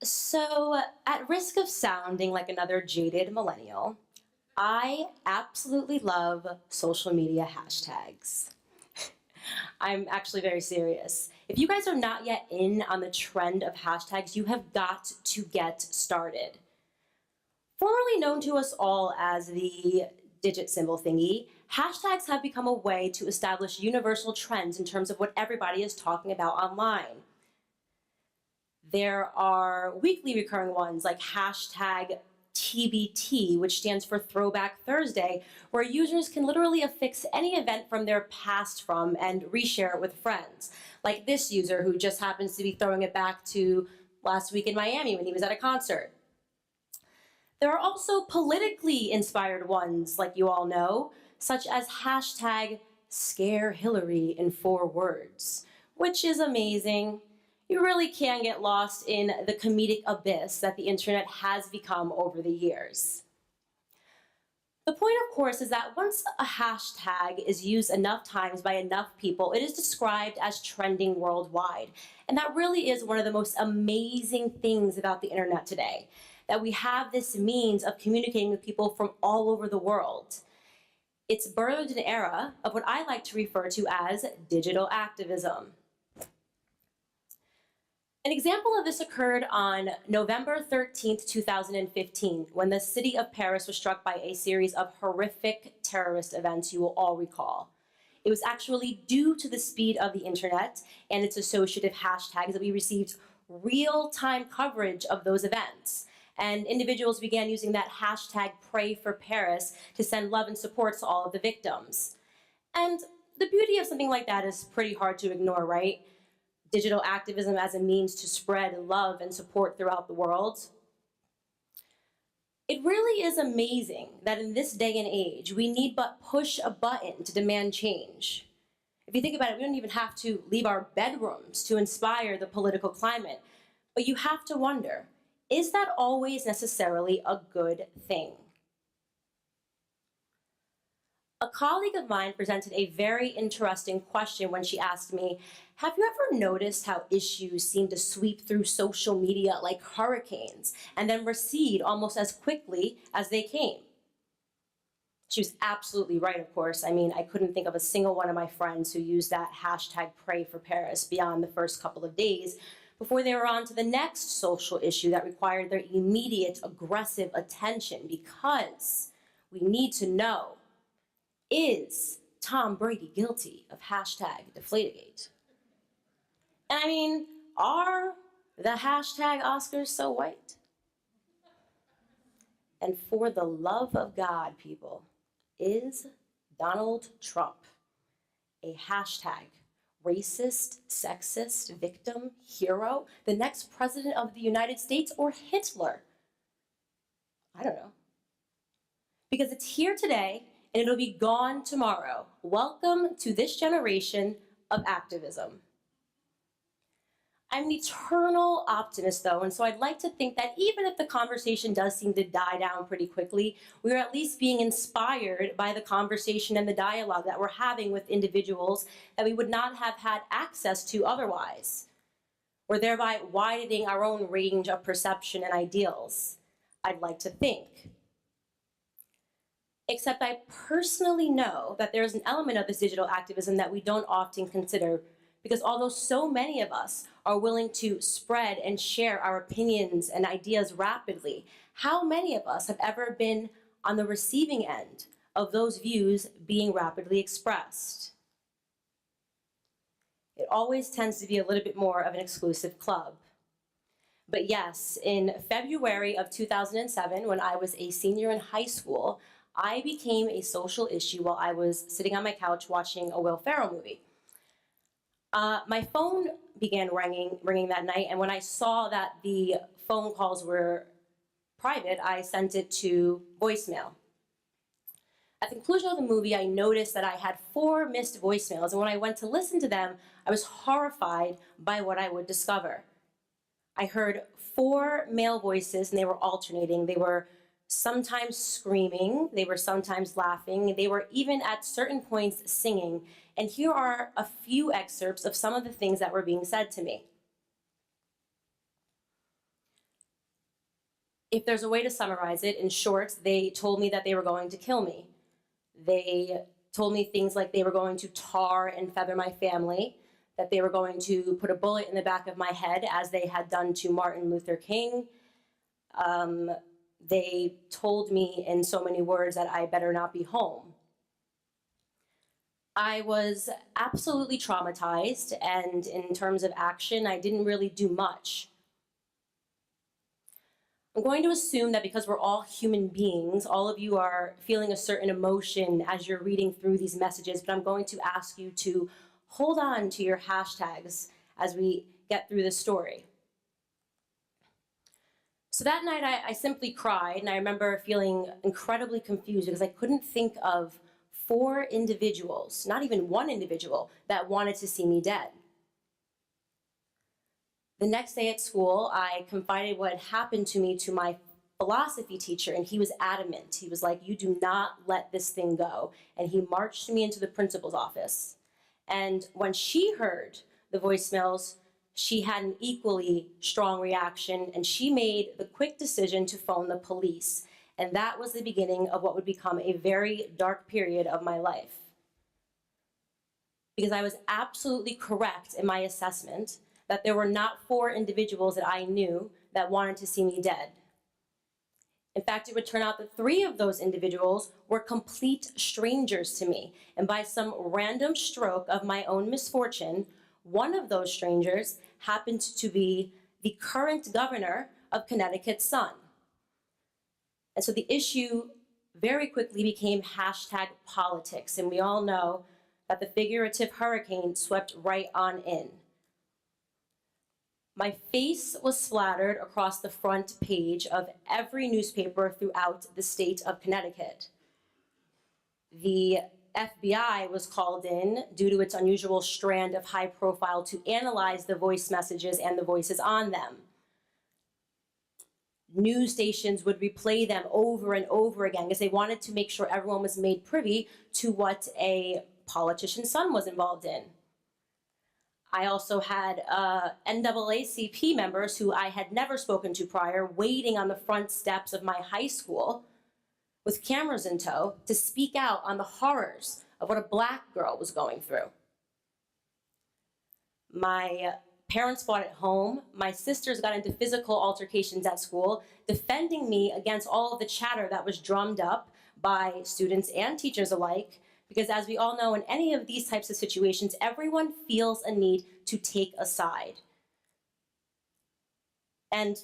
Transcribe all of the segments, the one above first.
So, at risk of sounding like another jaded millennial, I absolutely love social media hashtags. I'm actually very serious. If you guys are not yet in on the trend of hashtags, you have got to get started. Formerly known to us all as the digit symbol thingy, hashtags have become a way to establish universal trends in terms of what everybody is talking about online. There are weekly recurring ones like hashtag TBT, which stands for Throwback Thursday, where users can literally affix any event from their past and reshare it with friends. Like this user who just happens to be throwing it back to last week in Miami when he was at a concert. There are also politically inspired ones, like you all know, such as hashtag Scare Hillary in 4 words, which is amazing. You really can get lost in the comedic abyss that the internet has become over the years. The point, of course, is that once a hashtag is used enough times by enough people, it is described as trending worldwide. And that really is one of the most amazing things about the internet today, that we have this means of communicating with people from all over the world. It's birthed an era of what I like to refer to as digital activism. An example of this occurred on November 13th, 2015, when the city of Paris was struck by a series of horrific terrorist events you will all recall. It was actually due to the speed of the internet and its associative hashtags that we received real-time coverage of those events. And individuals began using that hashtag Pray for Paris to send love and support to all of the victims. And the beauty of something like that is pretty hard to ignore, right? Digital activism as a means to spread love and support throughout the world. It really is amazing that in this day and age, we need but push a button to demand change. If you think about it, we don't even have to leave our bedrooms to inspire the political climate. But you have to wonder, is that always necessarily a good thing? A colleague of mine presented a very interesting question when she asked me, have you ever noticed how issues seem to sweep through social media like hurricanes and then recede almost as quickly as they came? She was absolutely right, of course. I mean, I couldn't think of a single one of my friends who used that hashtag Pray for Paris beyond the first couple of days before they were on to the next social issue that required their immediate aggressive attention, because we need to know, is Tom Brady guilty of hashtag Deflategate? And I mean, are the hashtag Oscars so white? And for the love of God, people, is Donald Trump a hashtag racist, sexist, victim, hero, the next president of the United States, or Hitler? I don't know. Because it's here today, and it'll be gone tomorrow. Welcome to this generation of activism. I'm an eternal optimist, though, and so I'd like to think that even if the conversation does seem to die down pretty quickly, we're at least being inspired by the conversation and the dialogue that we're having with individuals that we would not have had access to otherwise. We're thereby widening our own range of perception and ideals, I'd like to think. Except I personally know that there's an element of this digital activism that we don't often consider, because although so many of us are willing to spread and share our opinions and ideas rapidly, how many of us have ever been on the receiving end of those views being rapidly expressed? It always tends to be a little bit more of an exclusive club. But yes, in February of 2007, when I was a senior in high school, I became a social issue while I was sitting on my couch watching a Will Ferrell movie. My phone began ringing that night, and when I saw that the phone calls were private, I sent it to voicemail. At the conclusion of the movie, I noticed that I had 4 missed voicemails, and when I went to listen to them, I was horrified by what I would discover. I heard 4 male voices, and they were alternating. They were sometimes screaming, they were sometimes laughing, they were even at certain points singing. And here are a few excerpts of some of the things that were being said to me. If there's a way to summarize it, in short, they told me that they were going to kill me. They told me things like they were going to tar and feather my family, that they were going to put a bullet in the back of my head as they had done to Martin Luther King. They told me in so many words that I better not be home. I was absolutely traumatized, and in terms of action, I didn't really do much. I'm going to assume that because we're all human beings, all of you are feeling a certain emotion as you're reading through these messages, but I'm going to ask you to hold on to your hashtags as we get through the story. So that night I simply cried, and I remember feeling incredibly confused because I couldn't think of 4 individuals, not even one individual, that wanted to see me dead. The next day at school, I confided what had happened to me to my philosophy teacher, and he was adamant. He was like, "You do not let this thing go." And he marched me into the principal's office. And when she heard the voicemails, she had an equally strong reaction, and she made the quick decision to phone the police. And that was the beginning of what would become a very dark period of my life. Because I was absolutely correct in my assessment that there were not 4 individuals that I knew that wanted to see me dead. In fact, it would turn out that 3 of those individuals were complete strangers to me. And by some random stroke of my own misfortune, one of those strangers happened to be the current governor of Connecticut's son. And so the issue very quickly became hashtag politics. And we all know that the figurative hurricane swept right on in. My face was splattered across the front page of every newspaper throughout the state of Connecticut. The FBI was called in due to its unusual strand of high profile to analyze the voice messages and the voices on them. News stations would replay them over and over again because they wanted to make sure everyone was made privy to what a politician's son was involved in. I also had NAACP members who I had never spoken to prior waiting on the front steps of my high school with cameras in tow to speak out on the horrors of what a Black girl was going through. My parents fought at home. My sisters got into physical altercations at school, defending me against all of the chatter that was drummed up by students and teachers alike. Because as we all know, in any of these types of situations, everyone feels a need to take a side. And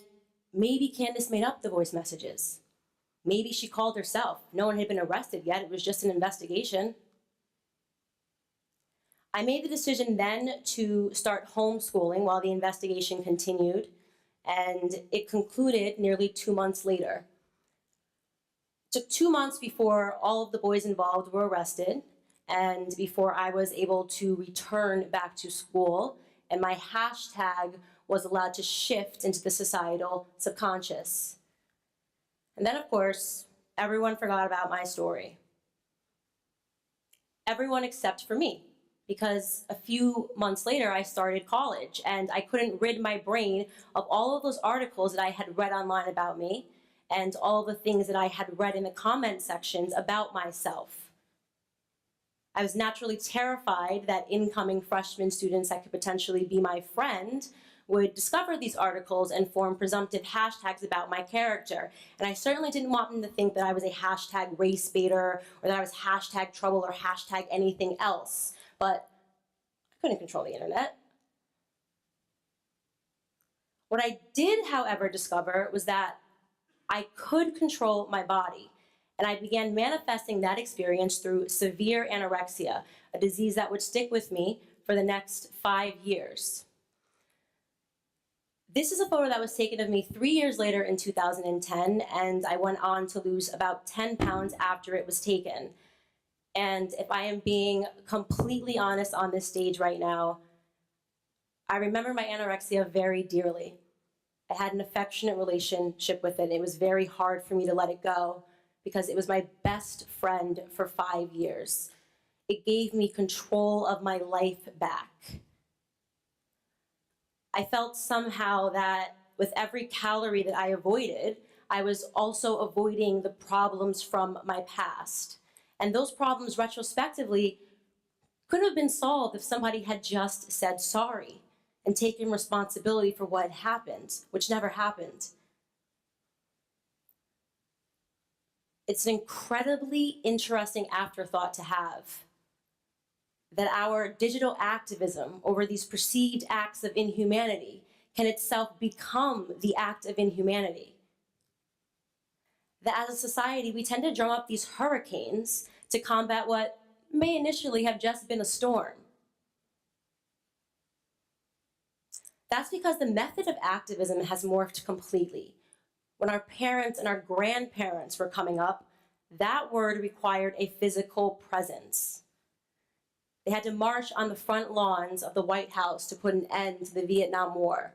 maybe Candace made up the voice messages. Maybe she called herself. No one had been arrested yet. It was just an investigation. I made the decision then to start homeschooling while the investigation continued, and it concluded nearly 2 months later. It took 2 months before all of the boys involved were arrested and before I was able to return back to school, and my hashtag was allowed to shift into the societal subconscious. And then, of course, everyone forgot about my story. Everyone except for me, because a few months later I started college and I couldn't rid my brain of all of those articles that I had read online about me and all the things that I had read in the comment sections about myself. I was naturally terrified that incoming freshman students that could potentially be my friend would discover these articles and form presumptive hashtags about my character. And I certainly didn't want them to think that I was a hashtag race baiter or that I was hashtag trouble or hashtag anything else. But I couldn't control the internet. What I did, however, discover was that I could control my body. And I began manifesting that experience through severe anorexia, a disease that would stick with me for the next 5 years. This is a photo that was taken of me 3 years later in 2010, and I went on to lose about 10 pounds after it was taken. And if I am being completely honest on this stage right now, I remember my anorexia very dearly. I had an affectionate relationship with it. It was very hard for me to let it go because it was my best friend for 5 years. It gave me control of my life back. I felt somehow that with every calorie that I avoided, I was also avoiding the problems from my past. And those problems retrospectively could have been solved if somebody had just said sorry and taken responsibility for what had happened, which never happened. It's an incredibly interesting afterthought to have, that our digital activism over these perceived acts of inhumanity can itself become the act of inhumanity. That as a society, we tend to drum up these hurricanes to combat what may initially have just been a storm. That's because the method of activism has morphed completely. When our parents and our grandparents were coming up, that word required a physical presence. They had to march on the front lawns of the White House to put an end to the Vietnam War.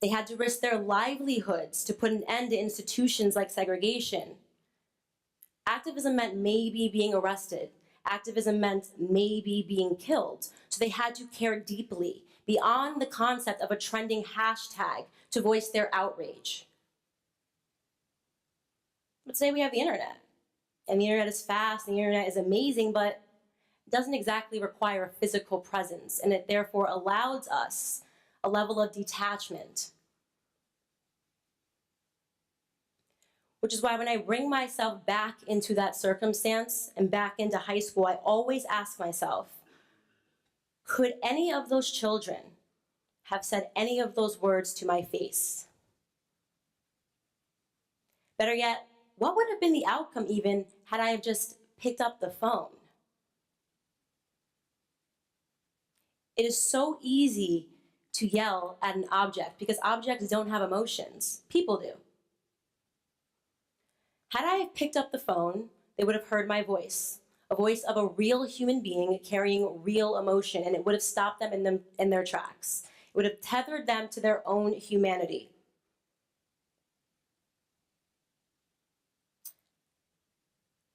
They had to risk their livelihoods to put an end to institutions like segregation. Activism meant maybe being arrested. Activism meant maybe being killed. So they had to care deeply, beyond the concept of a trending hashtag, to voice their outrage. But today we have the internet. And the internet is fast, and the internet is amazing, but it doesn't exactly require a physical presence, and it therefore allows us a level of detachment. Which is why when I bring myself back into that circumstance and back into high school, I always ask myself, could any of those children have said any of those words to my face? Better yet, what would have been the outcome even had I have just picked up the phone? It is so easy to yell at an object because objects don't have emotions. People do. Had I picked up the phone, they would have heard my voice, a voice of a real human being carrying real emotion, and it would have stopped them in their tracks. It would have tethered them to their own humanity.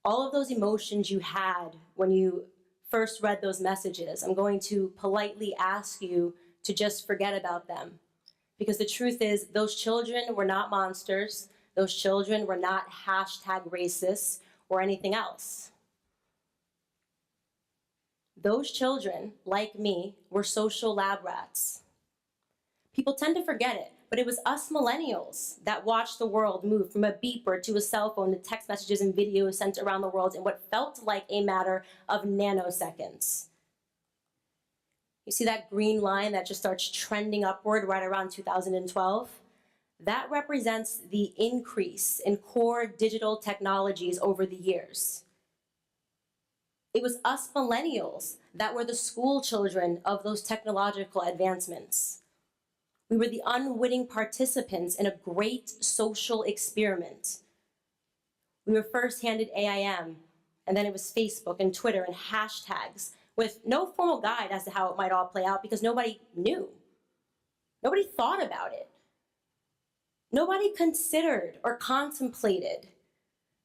All of those emotions you had when you first read those messages, I'm going to politely ask you to just forget about them. Because the truth is, those children were not monsters. Those children were not hashtag racist or anything else. Those children, like me, were social lab rats. People tend to forget it, but it was us millennials that watched the world move from a beeper to a cell phone to text messages and videos sent around the world in what felt like a matter of nanoseconds. You see that green line that just starts trending upward right around 2012? That represents the increase in core digital technologies over the years. It was us millennials that were the school children of those technological advancements. We were the unwitting participants in a great social experiment. We were first handed AIM, and then it was Facebook and Twitter and hashtags with no formal guide as to how it might all play out because nobody knew. Nobody thought about it. Nobody considered or contemplated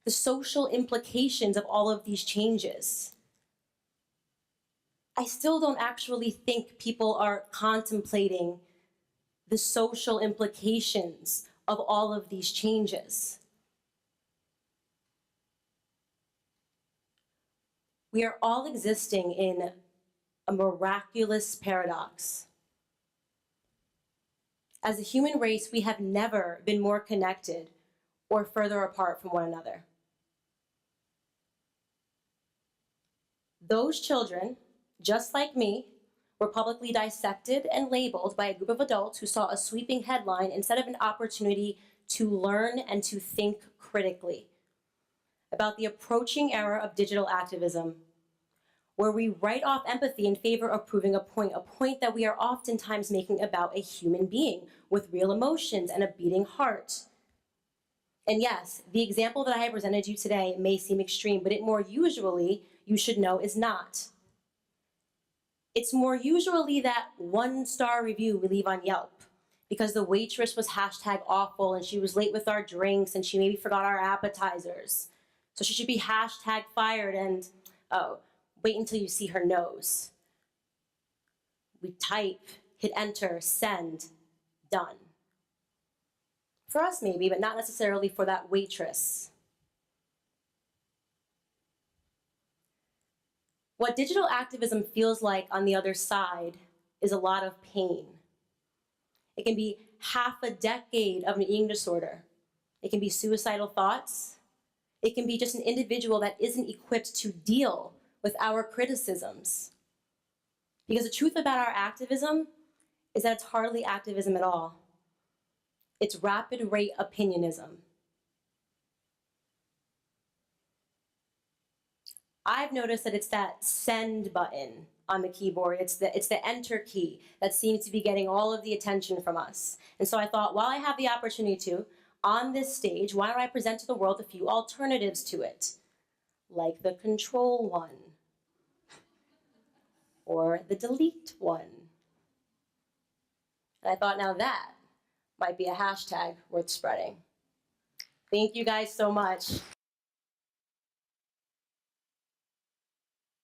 the social implications of all of these changes. I still don't actually think people are contemplating the social implications of all of these changes. We are all existing in a miraculous paradox. As a human race, we have never been more connected or further apart from one another. Those children, just like me, were publicly dissected and labeled by a group of adults who saw a sweeping headline instead of an opportunity to learn and to think critically about the approaching era of digital activism, where we write off empathy in favor of proving a point that we are oftentimes making about a human being with real emotions and a beating heart. And yes, the example that I have presented you today may seem extreme, but it more usually, you should know, is not. It's more usually that 1-star review we leave on Yelp because the waitress was hashtag awful and she was late with our drinks and she maybe forgot our appetizers. So she should be hashtag fired and, oh, wait until you see her nose. We type, hit enter, send, done. For us maybe, but not necessarily for that waitress. What digital activism feels like on the other side is a lot of pain. It can be half a decade of an eating disorder. It can be suicidal thoughts. It can be just an individual that isn't equipped to deal with our criticisms. Because the truth about our activism is that it's hardly activism at all. It's rapid rate opinionism. I've noticed that it's that send button on the keyboard. It's the enter key that seems to be getting all of the attention from us. And so I thought, while I have the opportunity to, on this stage, why don't I present to the world a few alternatives to it? Like the control one, or the delete one. And I thought, now that might be a hashtag worth spreading. Thank you guys so much.